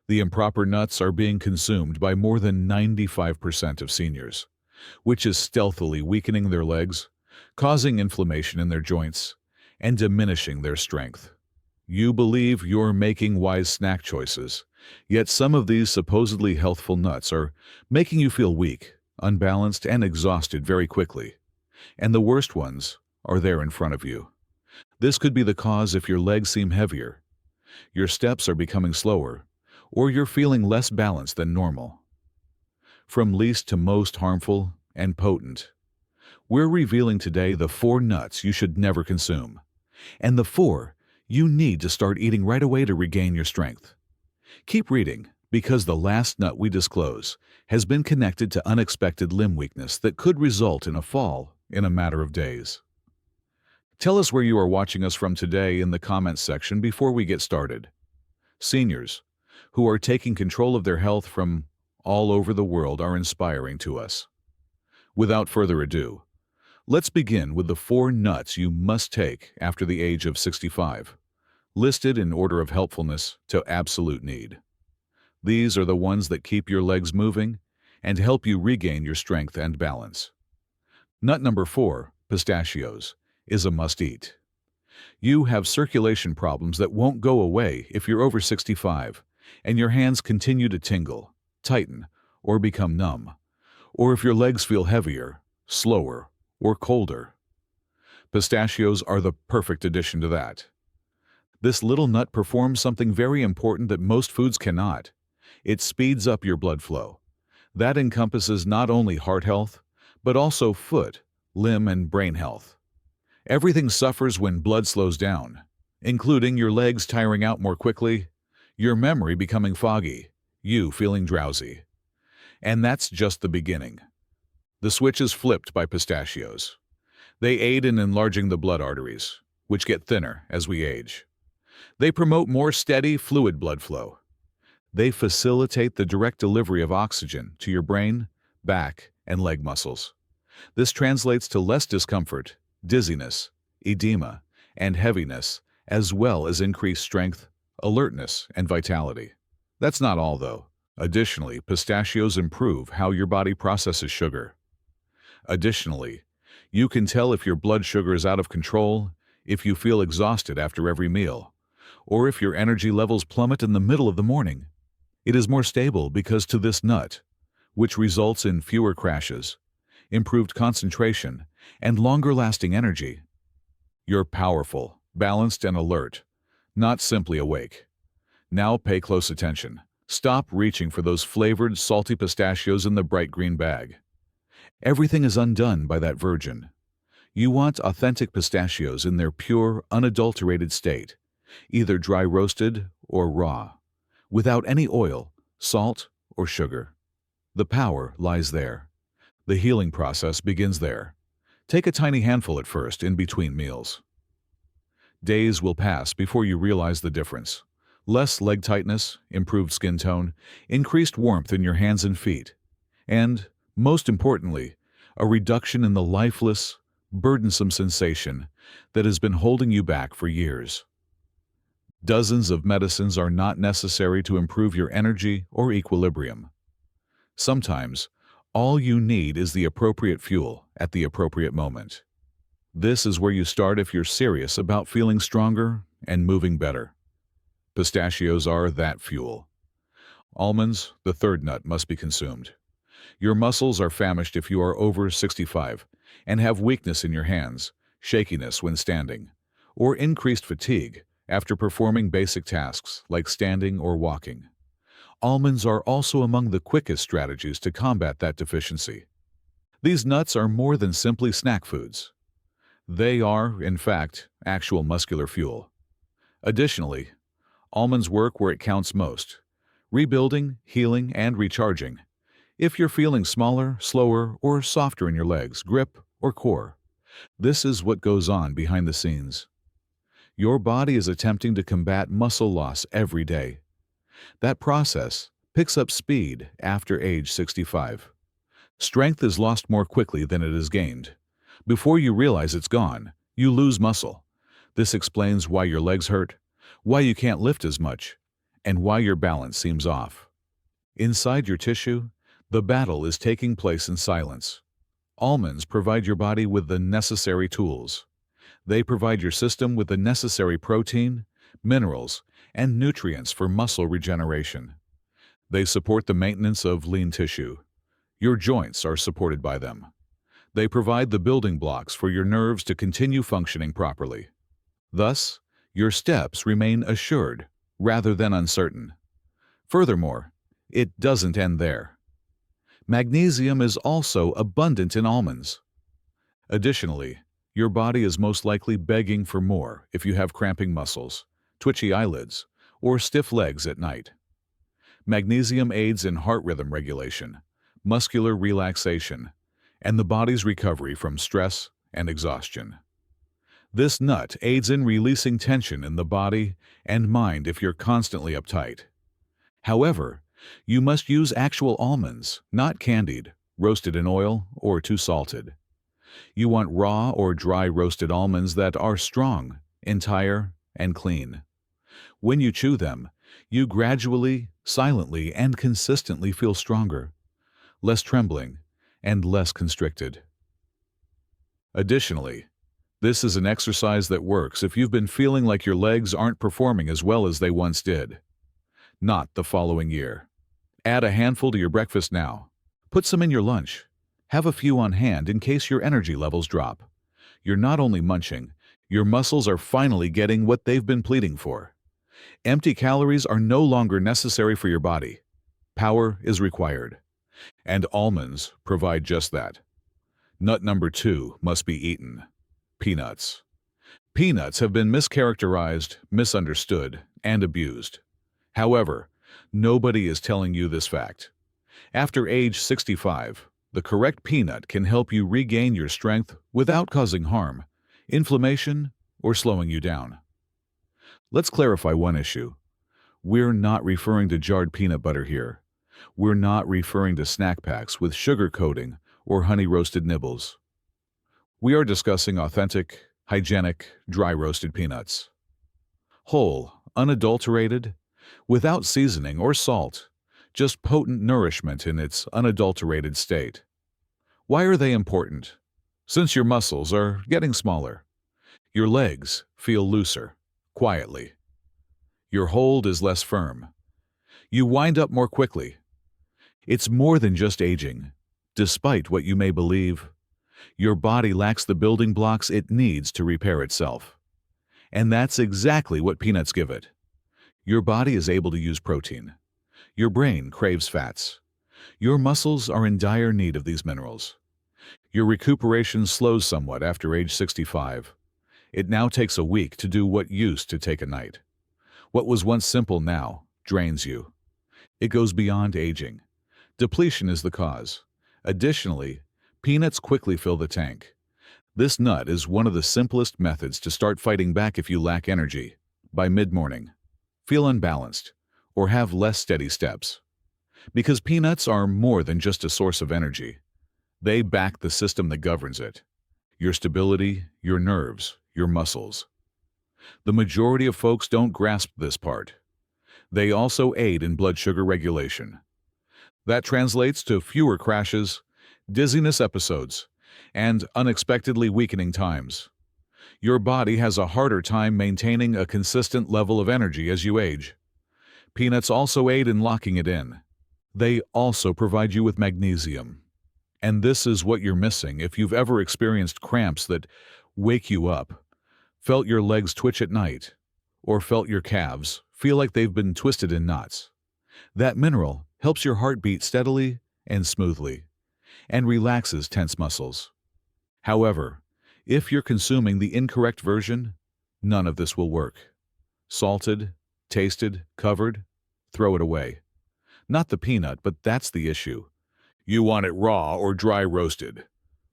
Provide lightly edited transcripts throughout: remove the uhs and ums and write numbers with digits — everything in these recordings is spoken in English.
The improper nuts are being consumed by more than 95% of seniors, which is stealthily weakening their legs, causing inflammation in their joints, and diminishing their strength. You believe you're making wise snack choices, yet some of these supposedly healthful nuts are making you feel weak, unbalanced, and exhausted very quickly. And the worst ones are there in front of you. This could be the cause if your legs seem heavier, your steps are becoming slower, or you're feeling less balanced than normal. From least to most harmful and potent, we're revealing today the 4 nuts you should never consume, and the 4 you need to start eating right away to regain your strength. Keep reading, because the last nut we disclose has been connected to unexpected limb weakness that could result in a fall in a matter of days. Tell us where you are watching us from today in the comments section before we get started. Seniors, who are taking control of their health from all over the world, are inspiring to us. Without further ado, let's begin with the 4 nuts you must take after the age of 65, listed in order of helpfulness to absolute need. These are the ones that keep your legs moving and help you regain your strength and balance. Nut number 4, pistachios, is a must-eat. You have circulation problems that won't go away if you're over 65, and your hands continue to tingle, tighten, or become numb, or if your legs feel heavier, slower, or colder. Pistachios are the perfect addition to that. This little nut performs something very important that most foods cannot. It speeds up your blood flow. That encompasses not only heart health, but also foot, limb, and brain health. Everything suffers when blood slows down, including your legs tiring out more quickly, your memory becoming foggy, you feeling drowsy. And that's just the beginning. The switch is flipped by pistachios. They aid in enlarging the blood arteries, which get thinner as we age. They promote more steady, fluid blood flow. They facilitate the direct delivery of oxygen to your brain, back, and leg muscles. This translates to less discomfort, dizziness, edema, and heaviness, as well as increased strength, alertness, and vitality. That's not all, though. Additionally, pistachios improve how your body processes sugar. Additionally, you can tell if your blood sugar is out of control, if you feel exhausted after every meal, or if your energy levels plummet in the middle of the morning. It is more stable because to this nut, which results in fewer crashes, improved concentration, and longer-lasting energy. You're powerful, balanced, and alert, not simply awake. Now pay close attention. Stop reaching for those flavored, salty pistachios in the bright green bag. Everything is undone by that virgin. You want authentic pistachios in their pure, unadulterated state, either dry roasted or raw, without any oil, salt, or sugar. The power lies there. The healing process begins there. Take a tiny handful at first, in between meals. Days will pass before you realize the difference. Less leg tightness, improved skin tone, increased warmth in your hands and feet, and, most importantly, a reduction in the lifeless, burdensome sensation that has been holding you back for years. Dozens of medicines are not necessary to improve your energy or equilibrium. Sometimes, all you need is the appropriate fuel at the appropriate moment. This is where you start if you're serious about feeling stronger and moving better. Pistachios are that fuel. Almonds, the 3rd nut, must be consumed. Your muscles are famished if you are over 65 and have weakness in your hands, shakiness when standing, or increased fatigue after performing basic tasks like standing or walking. Almonds are also among the quickest strategies to combat that deficiency. These nuts are more than simply snack foods. They are, in fact, actual muscular fuel. Additionally, almonds work where it counts most: rebuilding, healing, and recharging. If you're feeling smaller, slower, or softer in your legs, grip, or core, this is what goes on behind the scenes. Your body is attempting to combat muscle loss every day. That process picks up speed after age 65. Strength is lost more quickly than it is gained. Before you realize it's gone, you lose muscle. This explains why your legs hurt, why you can't lift as much, and why your balance seems off. Inside your tissue, the battle is taking place in silence. Almonds provide your body with the necessary tools. They provide your system with the necessary protein, minerals, and nutrients for muscle regeneration. They support the maintenance of lean tissue. Your joints are supported by them. They provide the building blocks for your nerves to continue functioning properly. Thus, your steps remain assured rather than uncertain. Furthermore, it doesn't end there. Magnesium is also abundant in almonds. Additionally, your body is most likely begging for more if you have cramping muscles, twitchy eyelids, or stiff legs at night. Magnesium aids in heart rhythm regulation, muscular relaxation, and the body's recovery from stress and exhaustion. This nut aids in releasing tension in the body and mind if you're constantly uptight. However, you must use actual almonds, not candied, roasted in oil, or too salted. You want raw or dry roasted almonds that are strong, entire, and clean. When you chew them, you gradually, silently, and consistently feel stronger, less trembling, and less constricted. Additionally, this is an exercise that works if you've been feeling like your legs aren't performing as well as they once did. Not the following year. Add a handful to your breakfast now. Put some in your lunch. Have a few on hand in case your energy levels drop. You're not only munching, your muscles are finally getting what they've been pleading for. Empty calories are no longer necessary for your body. Power is required. And almonds provide just that. Nut number 2 must be eaten. Peanuts. Peanuts have been mischaracterized, misunderstood, and abused. However, nobody is telling you this fact. After age 65, the correct peanut can help you regain your strength without causing harm, inflammation, or slowing you down. Let's clarify one issue. We're not referring to jarred peanut butter here. We're not referring to snack packs with sugar coating or honey-roasted nibbles. We are discussing authentic, hygienic, dry-roasted peanuts. Whole, unadulterated, without seasoning or salt, just potent nourishment in its unadulterated state. Why are they important? Since your muscles are getting smaller. Your legs feel looser, quietly. Your hold is less firm. You wind up more quickly. It's more than just aging. Despite what you may believe, your body lacks the building blocks it needs to repair itself. And that's exactly what peanuts give it. Your body is able to use protein. Your brain craves fats. Your muscles are in dire need of these minerals. Your recuperation slows somewhat after age 65. It now takes a week to do what used to take a night. What was once simple now drains you. It goes beyond aging. Depletion is the cause. Additionally, peanuts quickly fill the tank. This nut is one of the simplest methods to start fighting back if you lack energy. By mid-morning, feel unbalanced, or have less steady steps. Because peanuts are more than just a source of energy. They back the system that governs it. Your stability, your nerves, your muscles. The majority of folks don't grasp this part. They also aid in blood sugar regulation. That translates to fewer crashes, dizziness episodes, and unexpectedly weakening times. Your body has a harder time maintaining a consistent level of energy as you age. Peanuts also aid in locking it in. They also provide you with magnesium. And this is what you're missing if you've ever experienced cramps that wake you up, felt your legs twitch at night, or felt your calves feel like they've been twisted in knots. That mineral helps your heart beat steadily and smoothly, and relaxes tense muscles. However, if you're consuming the incorrect version, none of this will work. Salted, tasted, covered, throw it away. Not the peanut, but that's the issue. You want it raw or dry roasted.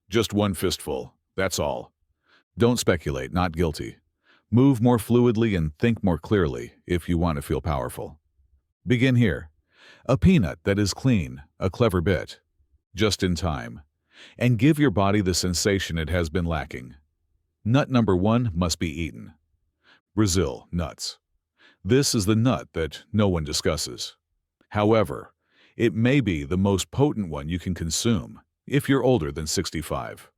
Just one fistful, that's all. Don't speculate, not guilty. Move more fluidly and think more clearly if you want to feel powerful. Begin here. A peanut that is clean, a clever bit, just in time, and give your body the sensation it has been lacking. Nut number 1 must be eaten. Brazil nuts. This is the nut that no one discusses. However, it may be the most potent one you can consume if you're older than 65.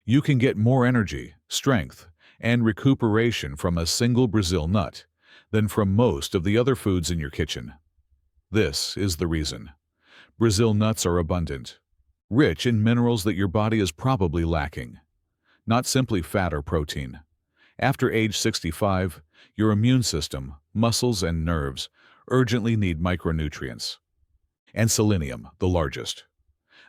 You can get more energy, strength, and recuperation from a single Brazil nut than from most of the other foods in your kitchen. This is the reason. Brazil nuts are abundant, rich in minerals that your body is probably lacking, not simply fat or protein. After age 65, your immune system, muscles, and nerves urgently need micronutrients. And selenium, the largest.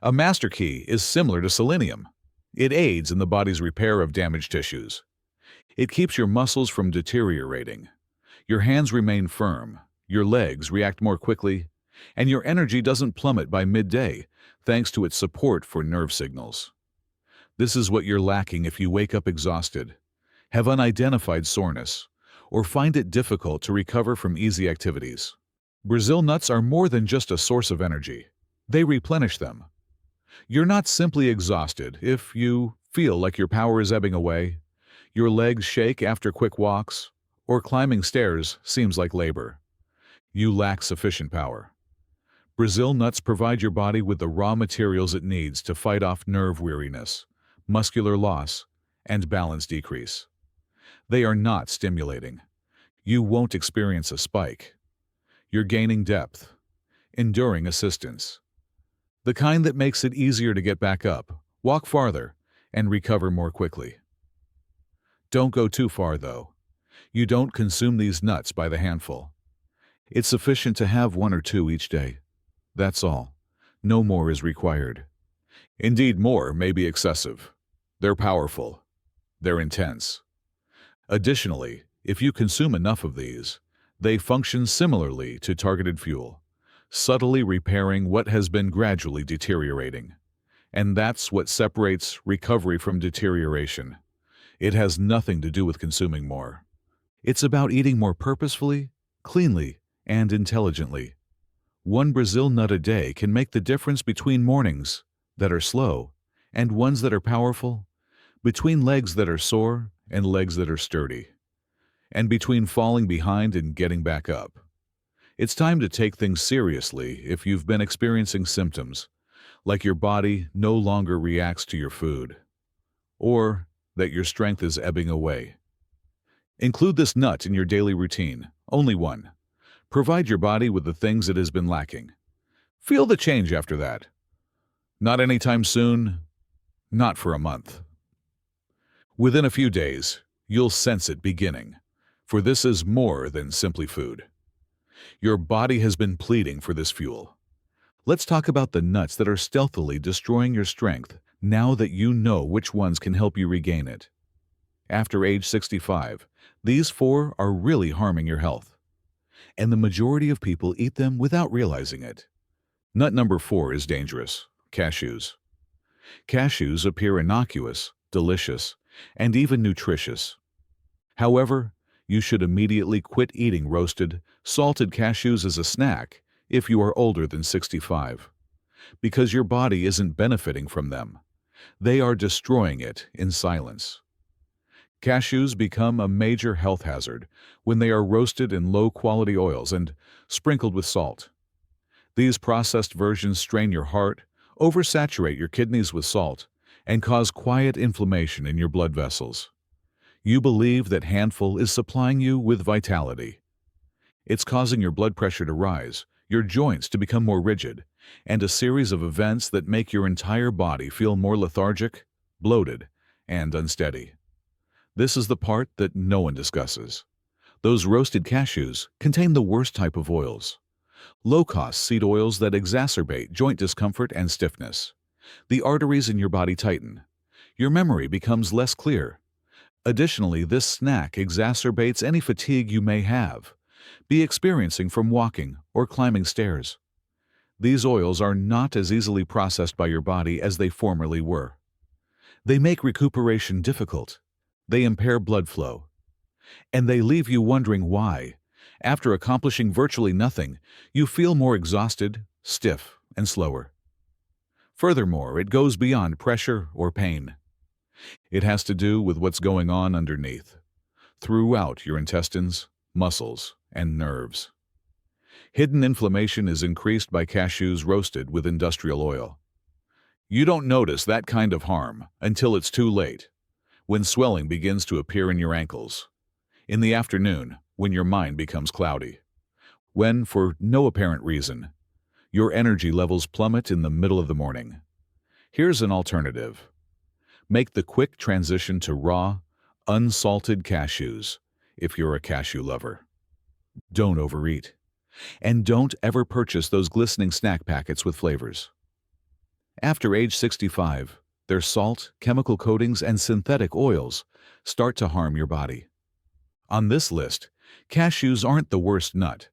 A master key is similar to selenium. It aids in the body's repair of damaged tissues. It keeps your muscles from deteriorating. Your hands remain firm, your legs react more quickly, and your energy doesn't plummet by midday thanks to its support for nerve signals. This is what you're lacking if you wake up exhausted, have unidentified soreness, or find it difficult to recover from easy activities. Brazil nuts are more than just a source of energy. They replenish them. You're not simply exhausted if you feel like your power is ebbing away, your legs shake after quick walks, or climbing stairs seems like labor. You lack sufficient power. Brazil nuts provide your body with the raw materials it needs to fight off nerve weariness, muscular loss, and balance decrease. They are not stimulating. You won't experience a spike. You're gaining depth, enduring assistance. The kind that makes it easier to get back up, walk farther, and recover more quickly. Don't go too far, though. You don't consume these nuts by the handful. It's sufficient to have 1 or 2 each day. That's all. No more is required. Indeed, more may be excessive. They're powerful. They're intense. Additionally, if you consume enough of these, they function similarly to targeted fuel, subtly repairing what has been gradually deteriorating. And that's what separates recovery from deterioration. It has nothing to do with consuming more. It's about eating more purposefully, cleanly, and intelligently. 1 Brazil nut a day can make the difference between mornings that are slow and ones that are powerful, between legs that are sore and legs that are sturdy, and between falling behind and getting back up. It's time to take things seriously if you've been experiencing symptoms, like your body no longer reacts to your food, or that your strength is ebbing away. Include this nut in your daily routine, only 1. Provide your body with the things it has been lacking. Feel the change after that. Not anytime soon, not for a month. Within a few days, you'll sense it beginning, for this is more than simply food. Your body has been pleading for this fuel. Let's talk about the nuts that are stealthily destroying your strength now that you know which ones can help you regain it. After age 65, these 4 are really harming your health, and the majority of people eat them without realizing it. Nut number 4 is dangerous: cashews. Cashews appear innocuous, delicious, and even nutritious. However, you should immediately quit eating roasted, salted cashews as a snack if you are older than 65, because your body isn't benefiting from them. They are destroying it in silence. Cashews become a major health hazard when they are roasted in low-quality oils and sprinkled with salt. These processed versions strain your heart, oversaturate your kidneys with salt, and cause quiet inflammation in your blood vessels. You believe that handful is supplying you with vitality. It's causing your blood pressure to rise, your joints to become more rigid, and a series of events that make your entire body feel more lethargic, bloated, and unsteady. This is the part that no one discusses. Those roasted cashews contain the worst type of oils. Low-cost seed oils that exacerbate joint discomfort and stiffness. The arteries in your body tighten. Your memory becomes less clear. Additionally, this snack exacerbates any fatigue you may be experiencing from walking or climbing stairs. These oils are not as easily processed by your body as they formerly were. They make recuperation difficult. They impair blood flow. And they leave you wondering why, after accomplishing virtually nothing, you feel more exhausted, stiff, and slower. Furthermore, it goes beyond pressure or pain. It has to do with what's going on underneath, throughout your intestines, muscles, and nerves. Hidden inflammation is increased by cashews roasted with industrial oil. You don't notice that kind of harm until it's too late, when swelling begins to appear in your ankles. In the afternoon, when your mind becomes cloudy. When, for no apparent reason, your energy levels plummet in the middle of the morning. Here's an alternative. Make the quick transition to raw, unsalted cashews if you're a cashew lover. Don't overeat. And don't ever purchase those glistening snack packets with flavors. After age 65, their salt, chemical coatings, and synthetic oils start to harm your body. On this list, cashews aren't the worst nut.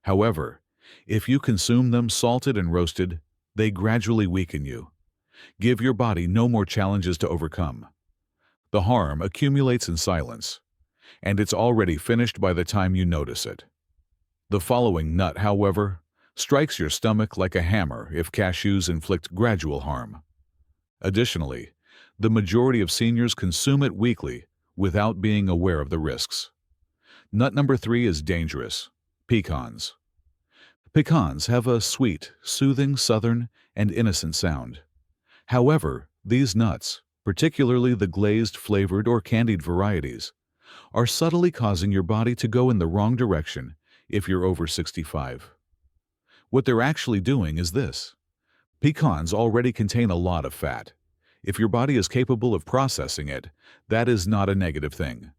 However, if you consume them salted and roasted, they gradually weaken you. Give your body no more challenges to overcome. The harm accumulates in silence, and it's already finished by the time you notice it. The following nut, however, strikes your stomach like a hammer if cashews inflict gradual harm. Additionally, the majority of seniors consume it weekly without being aware of the risks. Nut number 3 is dangerous: pecans. Pecans have a sweet, soothing, southern, and innocent sound. However, these nuts, particularly the glazed, flavored, or candied varieties, are subtly causing your body to go in the wrong direction if you're over 65. What they're actually doing is this. Pecans already contain a lot of fat. If your body is capable of processing it, that is not a negative thing.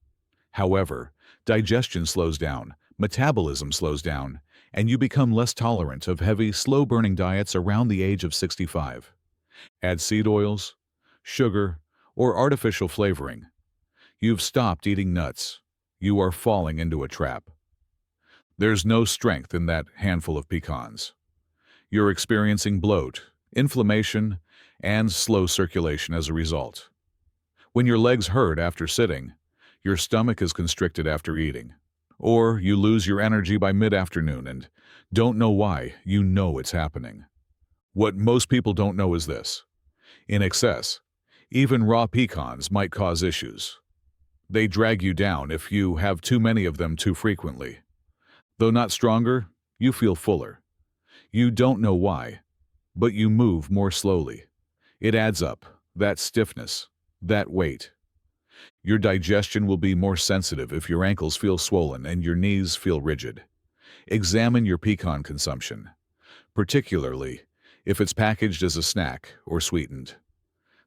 However, digestion slows down, metabolism slows down, and you become less tolerant of heavy, slow-burning diets around the age of 65. Add seed oils, sugar, or artificial flavoring. You've stopped eating nuts. You are falling into a trap. There's no strength in that handful of pecans. You're experiencing bloat, inflammation, and slow circulation as a result. When your legs hurt after sitting, your stomach is constricted after eating, or you lose your energy by mid-afternoon and don't know why. You know it's happening. What most people don't know is this. In excess, even raw pecans might cause issues. They drag you down if you have too many of them too frequently. Though not stronger, you feel fuller. You don't know why, but you move more slowly. It adds up, that stiffness, that weight. Your digestion will be more sensitive if your ankles feel swollen and your knees feel rigid. Examine your pecan consumption, particularly if it's packaged as a snack or sweetened.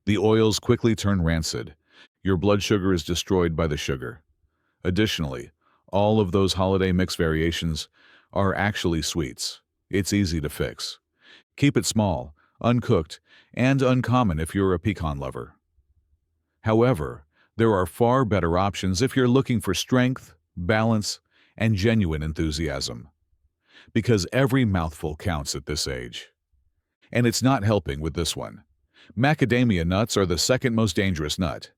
The oils quickly turn rancid. Your blood sugar is destroyed by the sugar. Additionally, all of those holiday mix variations are actually sweets. It's easy to fix. Keep it small, uncooked, and uncommon if you're a pecan lover. However, there are far better options if you're looking for strength, balance, and genuine enthusiasm. Because every mouthful counts at this age. And it's not helping with this one. Macadamia nuts are the second most dangerous nut.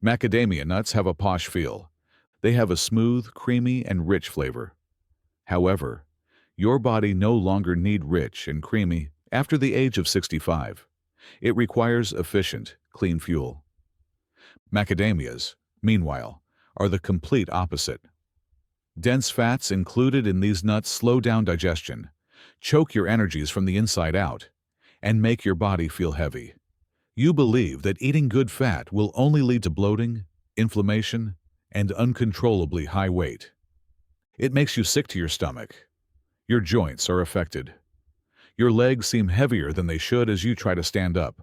Macadamia nuts have a posh feel. They have a smooth, creamy, and rich flavor. However, your body no longer needs rich and creamy after the age of 65. It requires efficient, clean fuel. Macadamias, meanwhile, are the complete opposite. Dense fats included in these nuts slow down digestion, choke your energies from the inside out, and make your body feel heavy. You believe that eating good fat will only lead to bloating, inflammation, and uncontrollably high weight. It makes you sick to your stomach. Your joints are affected. Your legs seem heavier than they should as you try to stand up,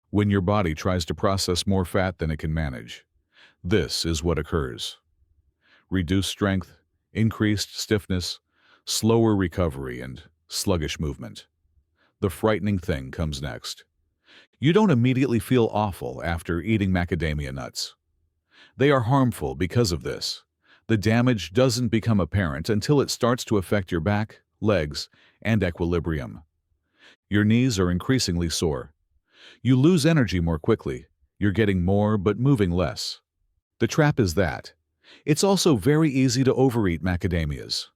when your body tries to process more fat than it can manage. This is what occurs. Reduced strength, increased stiffness, slower recovery, and sluggish movement. The frightening thing comes next. You don't immediately feel awful after eating macadamia nuts. They are harmful because of this. The damage doesn't become apparent until it starts to affect your back, legs, and equilibrium. Your knees are increasingly sore. You lose energy more quickly. You're getting more but moving less. The trap is that it's also very easy to overeat macadamias.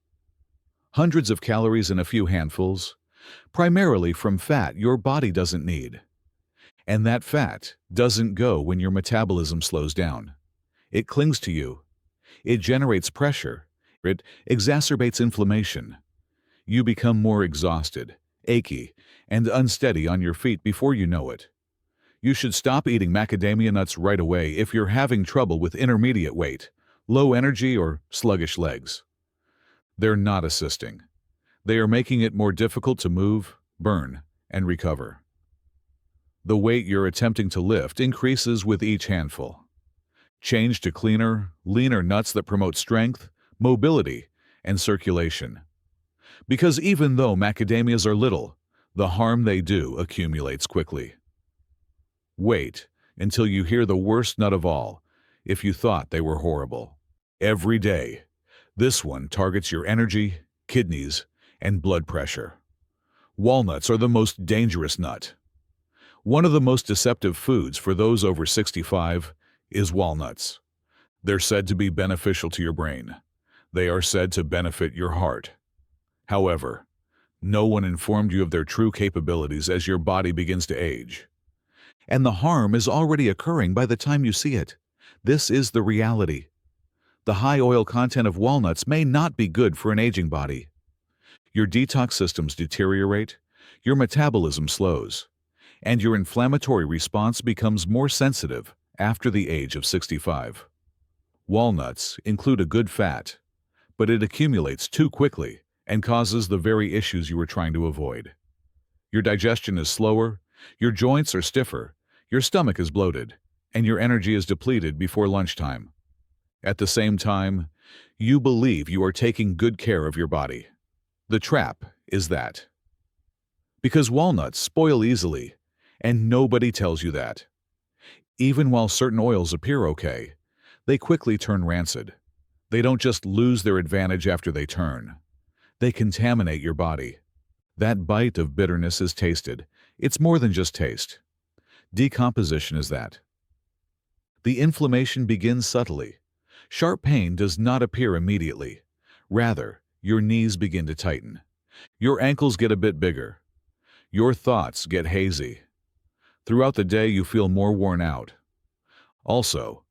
Hundreds of calories in a few handfuls, primarily from fat your body doesn't need. And that fat doesn't go when your metabolism slows down. It clings to you. It generates pressure. It exacerbates inflammation. You become more exhausted, achy, and unsteady on your feet before you know it. You should stop eating macadamia nuts right away if you're having trouble with intermediate weight, low energy, or sluggish legs. They're not assisting. They are making it more difficult to move, burn, and recover. The weight you're attempting to lift increases with each handful. Change to cleaner, leaner nuts that promote strength, mobility, and circulation. Because even though macadamias are little, the harm they do accumulates quickly. Wait until you hear the worst nut of all, if you thought they were horrible. Every day, this one targets your energy, kidneys, and blood pressure. Walnuts are the most dangerous nut. One of the most deceptive foods for those over 65 is walnuts. They're said to be beneficial to your brain. They are said to benefit your heart. However, no one informed you of their true capabilities as your body begins to age. And the harm is already occurring by the time you see it. This is the reality. The high oil content of walnuts may not be good for an aging body. Your detox systems deteriorate, your metabolism slows, and your inflammatory response becomes more sensitive after the age of 65. Walnuts include a good fat, but it accumulates too quickly and causes the very issues you were trying to avoid. Your digestion is slower, your joints are stiffer, your stomach is bloated, and your energy is depleted before lunchtime. At the same time, you believe you are taking good care of your body. The trap is that. Because walnuts spoil easily, and nobody tells you that. Even while certain oils appear okay, they quickly turn rancid. They don't just lose their advantage after they turn. They contaminate your body. That bite of bitterness is tasted. It's more than just taste. Decomposition is that. The inflammation begins subtly. Sharp pain does not appear immediately. Rather, your knees begin to tighten. Your ankles get a bit bigger. Your thoughts get hazy. Throughout the day, you feel more worn out. Also,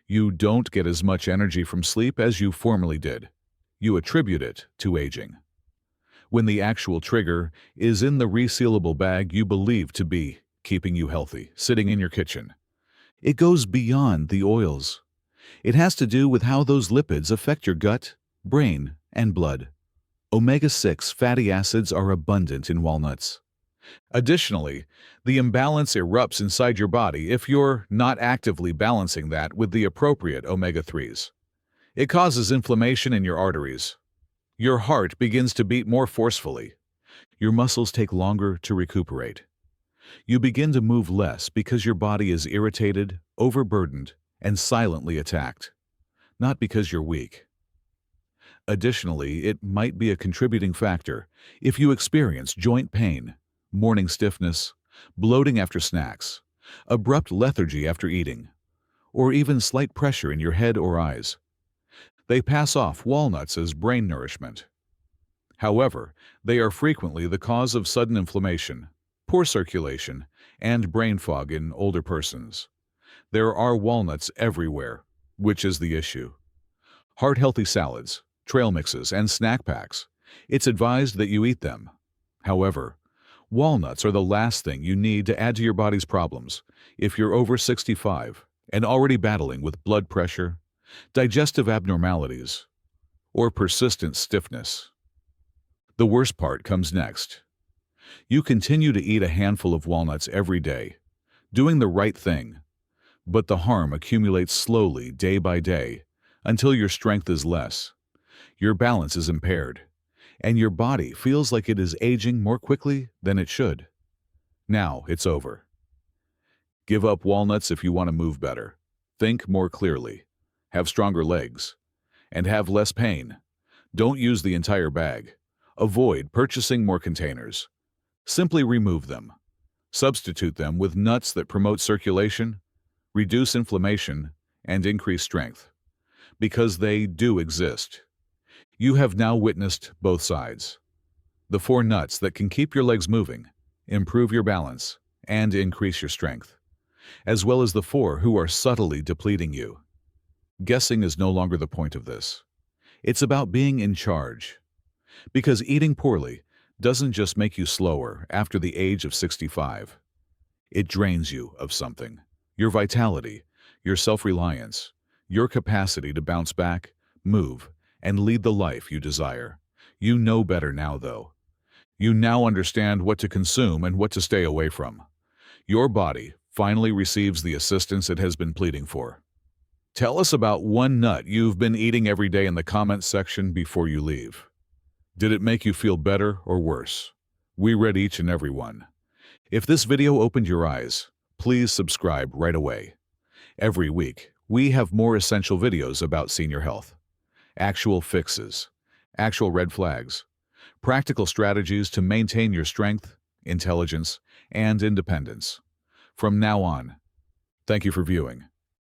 you don't get as much energy from sleep as you formerly did. You attribute it to aging, when the actual trigger is in the resealable bag you believe to be keeping you healthy, sitting in your kitchen. It goes beyond the oils. It has to do with how those lipids affect your gut, brain, and blood. Omega-6 fatty acids are abundant in walnuts. Additionally, the imbalance erupts inside your body if you're not actively balancing that with the appropriate omega-3s. It causes inflammation in your arteries. Your heart begins to beat more forcefully. Your muscles take longer to recuperate. You begin to move less because your body is irritated, overburdened, and silently attacked, not because you're weak. Additionally, it might be a contributing factor if you experience joint pain, morning stiffness, bloating after snacks, abrupt lethargy after eating, or even slight pressure in your head or eyes. They pass off walnuts as brain nourishment. However, they are frequently the cause of sudden inflammation, poor circulation, and brain fog in older persons. There are walnuts everywhere, which is the issue. Heart-healthy salads, trail mixes, and snack packs. It's advised that you eat them. However, walnuts are the last thing you need to add to your body's problems if you're over 65 and already battling with blood pressure, digestive abnormalities, or persistent stiffness. The worst part comes next. You continue to eat a handful of walnuts every day, doing the right thing, but the harm accumulates slowly day by day until your strength is less, your balance is impaired, and your body feels like it is aging more quickly than it should. Now it's over. Give up walnuts if you want to move better, think more clearly, have stronger legs, and have less pain. Don't use the entire bag. Avoid purchasing more containers. Simply remove them. Substitute them with nuts that promote circulation, reduce inflammation, and increase strength. Because they do exist. You have now witnessed both sides. The 4 nuts that can keep your legs moving, improve your balance, and increase your strength, as well as the 4 who are subtly depleting you. Guessing is no longer the point of this. It's about being in charge. Because eating poorly doesn't just make you slower after the age of 65. It drains you of something. Your vitality, your self-reliance, your capacity to bounce back, move, and lead the life you desire. You know better now, though. You now understand what to consume and what to stay away from. Your body finally receives the assistance it has been pleading for. Tell us about one nut you've been eating every day in the comments section before you leave. Did it make you feel better or worse? We read each and every one. If this video opened your eyes, please subscribe right away. Every week, we have more essential videos about senior health. Actual fixes, actual red flags, practical strategies to maintain your strength, intelligence, and independence. From now on, thank you for viewing.